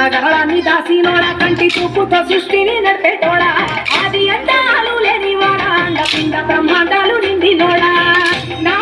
గరళాన్ని దాసినోడా కంటి చూపుతో సృష్టిని నడిపేటోడా ఆది అంతాలు లేనివాడా అండ పిండ బ్రహ్మాండాలు నిండినోడా నా